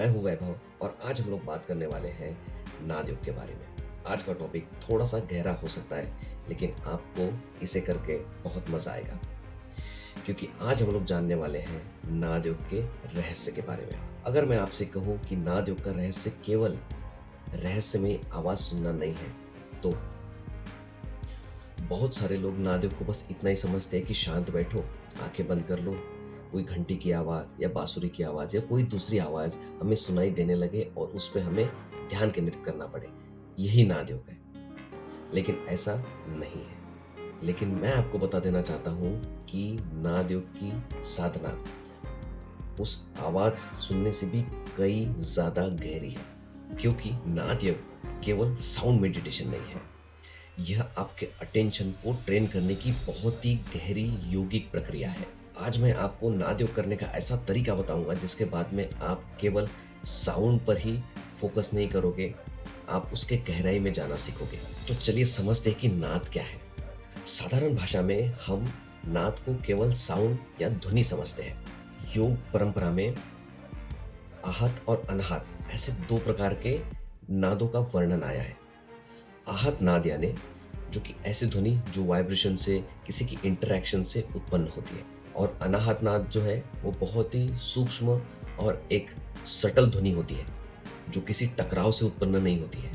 मैं हूं वैभव और आज हम लोग बात करने वाले हैं नाद योग के बारे में। आज का टॉपिक थोड़ा सा गहरा हो सकता है, लेकिन आपको इसे करके बहुत मजा आएगा, क्योंकि आज हम लोग जानने वाले हैं नाद योग के रहस्य के बारे में। अगर मैं आपसे कहूं कि नाद योग का रहस्य केवल रहस्य में आवाज सुनना नहीं है, तो बहुत सारे लोग नाद योग को बस इतना ही समझते हैं कि शांत बैठो, आंखें बंद कर लो, कोई घंटी की आवाज या बांसुरी की आवाज या कोई दूसरी आवाज हमें सुनाई देने लगे और उस पर हमें ध्यान केंद्रित करना पड़े, यही नाद योग है। लेकिन ऐसा नहीं है। लेकिन मैं आपको बता देना चाहता हूं कि नाद योग की साधना उस आवाज सुनने से भी कई ज्यादा गहरी है, क्योंकि नाद योग केवल साउंड मेडिटेशन नहीं है। यह आपके अटेंशन को ट्रेन करने की बहुत ही गहरी योगिक प्रक्रिया है। आज मैं आपको नाद योग करने का ऐसा तरीका बताऊंगा जिसके बाद में आप केवल साउंड पर ही फोकस नहीं करोगे, आप उसके गहराई में जाना सीखोगे। तो चलिए समझते हैं कि नाद क्या है। साधारण भाषा में हम नाद को केवल साउंड या ध्वनि समझते हैं। योग परंपरा में आहत और अनाहत ऐसे दो प्रकार के नादों का वर्णन आया है। आहत नाद यानी जो कि ऐसी ध्वनि जो वाइब्रेशन से, किसी की इंटरैक्शन से उत्पन्न होती है, और अनाहत नाद जो है वो बहुत ही सूक्ष्म और एक सटल ध्वनि होती है जो किसी टकराव से उत्पन्न नहीं होती है।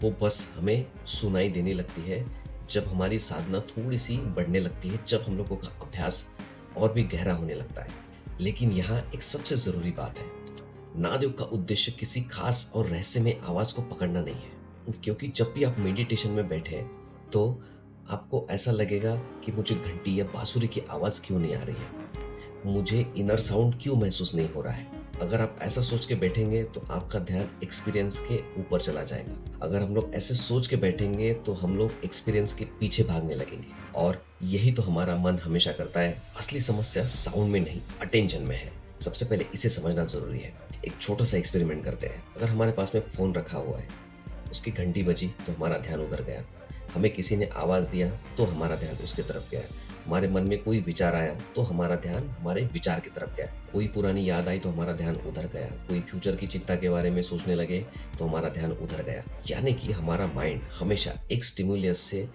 वो बस हमें सुनाई देने लगती है जब हमारी साधना थोड़ी सी बढ़ने लगती है, जब हम लोगों का अभ्यास और भी गहरा होने लगता है। लेकिन यहाँ एक सबसे जरूरी बात है, नाद योग का उद्देश्य किसी खास और रहस्यमय आवाज को पकड़ना नहीं है। क्योंकि जब भी आप मेडिटेशन में बैठे तो आपको ऐसा लगेगा कि मुझे घंटी या बांसुरी की आवाज क्यों नहीं आ रही है, मुझे इनर साउंड क्यों महसूस नहीं हो रहा है। अगर आप ऐसा सोच के बैठेंगे तो आपका ध्यान एक्सपीरियंस के ऊपर चला जाएगा। अगर हम लोग ऐसे सोच के बैठेंगे तो हम लोग एक्सपीरियंस के पीछे भागने लगेंगे, और यही तो हमारा मन हमेशा करता है। असली समस्या साउंड में नहीं, अटेंशन में है। सबसे पहले इसे समझना जरूरी है। एक छोटा सा एक्सपेरिमेंट करते हैं। अगर हमारे पास में फोन रखा हुआ है, उसकी घंटी बजी तो हमारा ध्यान उधर गया, हमें किसी ने आवाज दिया तो हमारा ध्यान उसके तरफ गया, हमारे मन में कोई विचार आया तो हमारा ध्यान हमारे विचार की तरफ गया, कोई पुरानी याद आई तो हमारा ध्यान उधर गया, कोई फ्यूचर की चिंता के बारे में सोचने लगे तो हमारा ध्यान उधर गया। यानी कि हमारा माइंड हमेशा एक स्टिमुलस से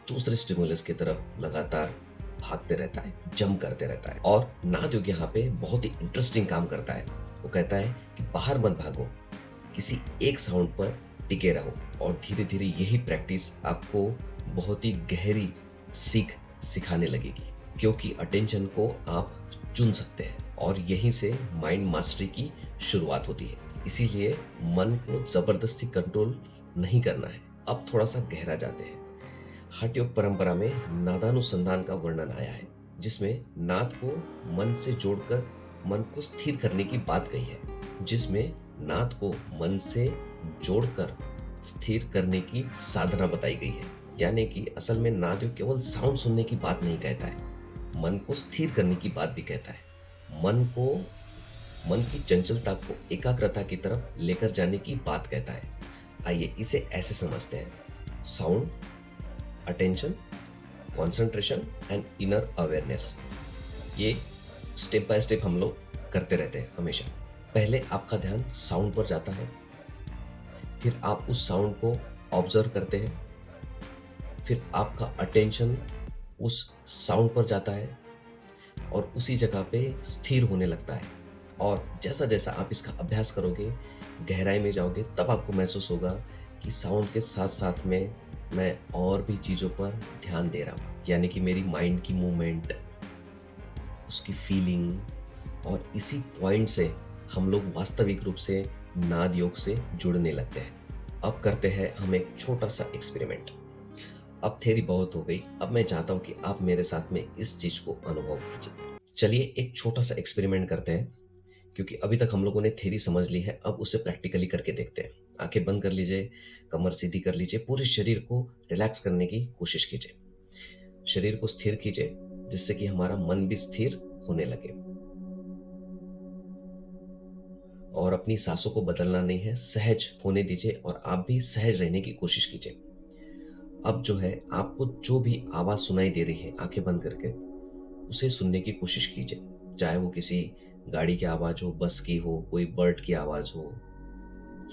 दूसरे स्टिमुलस की तरफ लगातार भागते रहता है, जंप करते रहता है। और नाद योग यहाँ पे बहुत ही इंटरेस्टिंग काम करता है। वो कहता है कि बाहर मत भागो, किसी एक साउंड पर टिके रहो, और धीरे धीरे यही प्रैक्टिस आपको बहुत ही गहरी सीख सिखाने लगेगी, क्योंकि अटेंशन को आप चुन सकते हैं और यहीं से माइंड मास्टरी की शुरुआत होती है। इसीलिए मन को जबरदस्ती कंट्रोल नहीं करना है। अब थोड़ा सा गहरा जाते हैं। हठ योग परंपरा में नादानुसंधान का वर्णन आया है, जिसमें नाद को मन से जोड़कर मन को स्थिर करने की बात कही है, जिसमें नाद को मन से जोड़कर स्थिर करने की साधना बताई गई है। यानी कि असल में नाद योग केवल साउंड सुनने की बात नहीं कहता है, मन को स्थिर करने की बात भी कहता है। मन की चंचलता को एकाग्रता की तरफ लेकर जाने की बात कहता है। आइए इसे ऐसे समझते हैं। Sound, attention, concentration and inner awareness, ये स्टेप बाय स्टेप हम लोग करते रहते हैं हमेशा। पहले आपका ध्यान साउंड पर जाता है, फिर आप उस साउंड को ऑब्जर्व करते हैं, फिर आपका अटेंशन उस साउंड पर जाता है और उसी जगह पे स्थिर होने लगता है। और जैसा जैसा आप इसका अभ्यास करोगे, गहराई में जाओगे, तब आपको महसूस होगा कि साउंड के साथ साथ में मैं और भी चीज़ों पर ध्यान दे रहा हूँ। यानी कि मेरी माइंड की मूवमेंट, उसकी फीलिंग, और इसी पॉइंट से हम लोग वास्तविक रूप से नाद योग से जुड़ने लगते हैं। अब करते हैं हम एक छोटा सा एक्सपेरिमेंट। अब थ्योरी बहुत हो गई, अब मैं चाहता हूं कि आप मेरे साथ में इस चीज को अनुभव कीजिए। चलिए एक छोटा सा एक्सपेरिमेंट करते हैं, क्योंकि अभी तक हम लोगों ने थ्योरी समझ ली है, अब उसे प्रैक्टिकली करके देखते हैं। आंखें बंद कर लीजिए, कमर सीधी कर लीजिए, पूरे शरीर को रिलैक्स करने की कोशिश कीजिए। शरीर को स्थिर कीजिए जिससे कि हमारा मन भी स्थिर होने लगे, और अपनी सांसों को बदलना नहीं है, सहज होने दीजिए और आप भी सहज रहने की कोशिश कीजिए। अब जो है, आपको जो भी आवाज सुनाई दे रही है, आंखें बंद करके उसे सुनने की कोशिश कीजिए। चाहे वो किसी गाड़ी की आवाज़ हो, बस की हो, कोई बर्ड की आवाज़ हो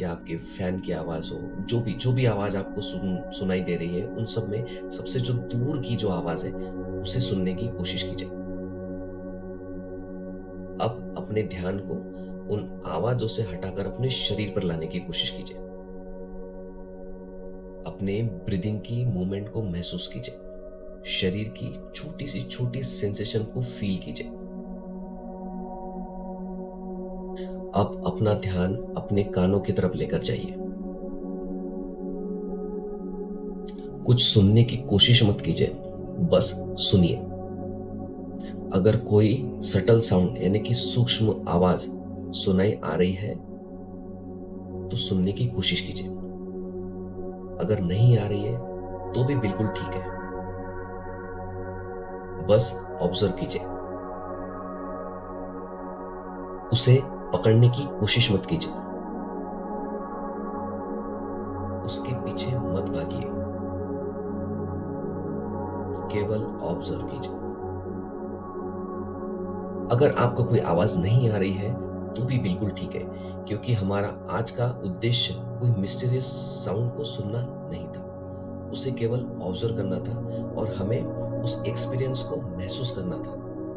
या आपके फैन की आवाज़ हो, जो भी आवाज़ आपको सुनाई दे रही है, उन सब में सबसे जो दूर की जो आवाज़ है, उसे सुनने की कोशिश कीजिए। अब अपने ध्यान को उन आवाज़ों से हटाकर अपने शरीर पर लाने की कोशिश कीजिए। अपने ब्रीदिंग की मूवमेंट को महसूस कीजिए। शरीर की छोटी सी छोटी सेंसेशन को फील कीजिए। अब अपना ध्यान अपने कानों की तरफ लेकर जाइए। कुछ सुनने की कोशिश मत कीजिए, बस सुनिए। अगर कोई सटल साउंड यानी कि सूक्ष्म आवाज सुनाई आ रही है तो सुनने की कोशिश कीजिए। अगर नहीं आ रही है तो भी बिल्कुल ठीक है, बस ऑब्जर्व कीजिए। उसे पकड़ने की कोशिश मत कीजिए, उसके पीछे मत भागिए, केवल ऑब्जर्व कीजिए। अगर आपको कोई आवाज नहीं आ रही है तो भी बिल्कुल ठीक है, क्योंकि हमारा आज का उद्देश्य कोई मिस्टीरियस साउंड को सुनना नहीं था, उसे केवल ऑब्जर्व करना था और हमें उस एक्सपीरियंस को महसूस करना था।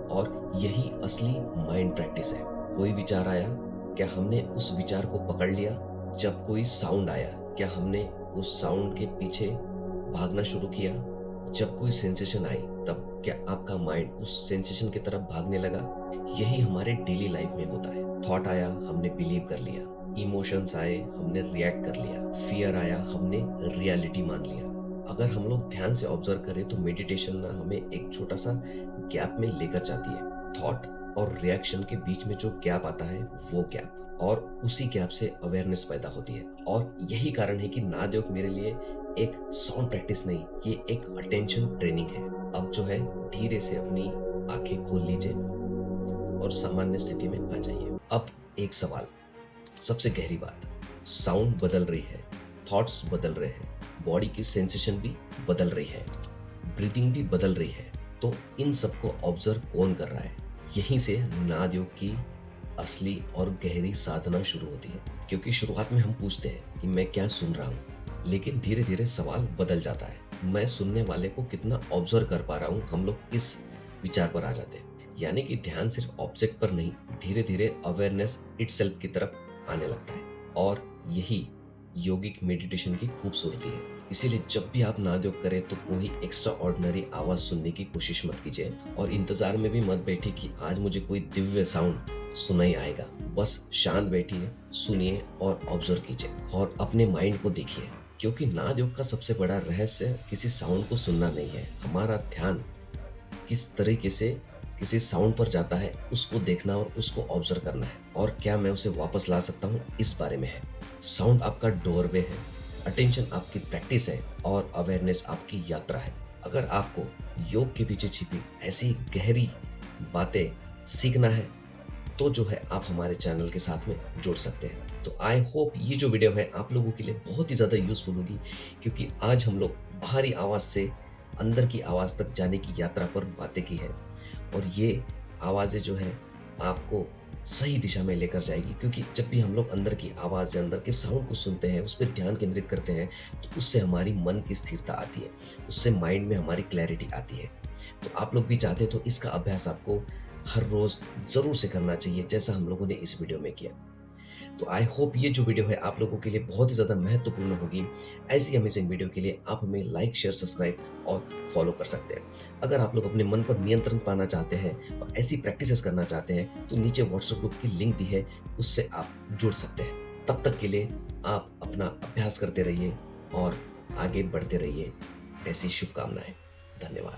और यही असली माइंड प्रैक्टिस है। कोई विचार आया, क्या हमने उस विचार को पकड़ लिया? जब कोई साउंड आया, क्या हमने उस साउंड के पीछे भागना शुरू किया? जब कोई सेंसेशन आई, तब क्या आपका माइंड उस सेंसेशन की तरफ भागने लगा? यही हमारे डेली लाइफ में होता है। थॉट आया, हमने बिलीव कर लिया। इमोशंस आए, हमने रिएक्ट कर लिया। फियर आया, हमने रियलिटी मान लिया। अगर हम लोग ध्यान से ऑब्जर्व करें तो मेडिटेशन ना हमें एक छोटा सा गैप में लेकर जाती है। थॉट और रिएक्शन के बीच में जो गैप आता है, वो गैप, और उसी गैप से अवेयरनेस पैदा होती है। और यही कारण है कि नादयोग मेरे लिए एक साउंड प्रैक्टिस नहीं, ये एक अटेंशन ट्रेनिंग है। अब जो है, धीरे से अपनी आंखें खोल लीजिए और सामान्य स्थिति में आ जाइए। अब एक सवाल, सबसे गहरी बात, साउंड बदल रही है, थॉट्स बदल रहे हैं, बॉडी की सेंसेशन भी बदल रही है, ब्रीदिंग भी बदल रही है, तो इन सबको ऑब्जर्व कौन कर रहा है? यहीं से नादयोग की असली और गहरी साधना शुरू होती है। क्योंकि शुरुआत में हम पूछते हैं कि मैं क्या सुन रहा हूँ, लेकिन धीरे धीरे सवाल बदल जाता है, मैं सुनने वाले को कितना ऑब्जर्व कर पा रहा हूँ। हम लोग इस विचार पर आ जाते हैं, यानी कि ध्यान सिर्फ ऑब्जेक्ट पर नहीं, धीरे धीरे अवेयरनेस इटसेल्फ की तरफ आने लगता है। और यही योगिक मेडिटेशन की खूबसूरती है। इसीलिए जब भी आप नादयोग करें तो कोई एक्स्ट्रा ऑर्डिनरी आवाज सुनने की कोशिश मत कीजिए और इंतजार में भी मत बैठिए कि आज मुझे कोई दिव्य साउंड सुनाई आएगा। बस शांत बैठिए, सुनिए और ऑब्जर्व कीजिए और अपने माइंड को देखिए, क्योंकि नादयोग का सबसे बड़ा रहस्य किसी साउंड को सुनना नहीं है, हमारा ध्यान किस तरीके से किसी साउंड पर जाता है उसको देखना और उसको ऑब्जर्व करना है, और क्या मैं उसे वापस ला सकता हूँ, इस बारे में है। साउंड आपका डोरवे है, अटेंशन आपकी प्रैक्टिस है और अवेयरनेस आपकी यात्रा है। अगर आपको योग के पीछे छिपी ऐसी गहरी बातें सीखना है तो जो है आप हमारे चैनल के साथ में जुड़ सकते हैं। तो आई होप ये जो वीडियो है आप लोगों के लिए बहुत ही ज़्यादा यूजफुल होगी, क्योंकि आज हम लोग बाहरी आवाज़ से अंदर की आवाज़ तक जाने की यात्रा पर बातें की है, और ये आवाज़ें जो है आपको सही दिशा में लेकर जाएगी। क्योंकि जब भी हम लोग अंदर की आवाज़ या अंदर के साउंड को सुनते हैं, उस पर ध्यान केंद्रित करते हैं, तो उससे हमारी मन की स्थिरता आती है, उससे माइंड में हमारी क्लैरिटी आती है। तो आप लोग भी चाहते तो इसका अभ्यास आपको हर रोज़ ज़रूर से करना चाहिए, जैसा हम लोगों ने इस वीडियो में किया। तो आई होप ये जो वीडियो है आप लोगों के लिए बहुत ही ज़्यादा महत्वपूर्ण होगी। ऐसी अमेजिंग वीडियो के लिए आप हमें लाइक, शेयर, सब्सक्राइब और फॉलो कर सकते हैं। अगर आप लोग अपने मन पर नियंत्रण पाना चाहते हैं और ऐसी प्रैक्टिसेस करना चाहते हैं तो नीचे व्हाट्सएप ग्रुप की लिंक दी है, उससे आप जुड़ सकते हैं। तब तक के लिए आप अपना अभ्यास करते रहिए और आगे बढ़ते रहिए। ऐसी शुभकामनाएं। धन्यवाद।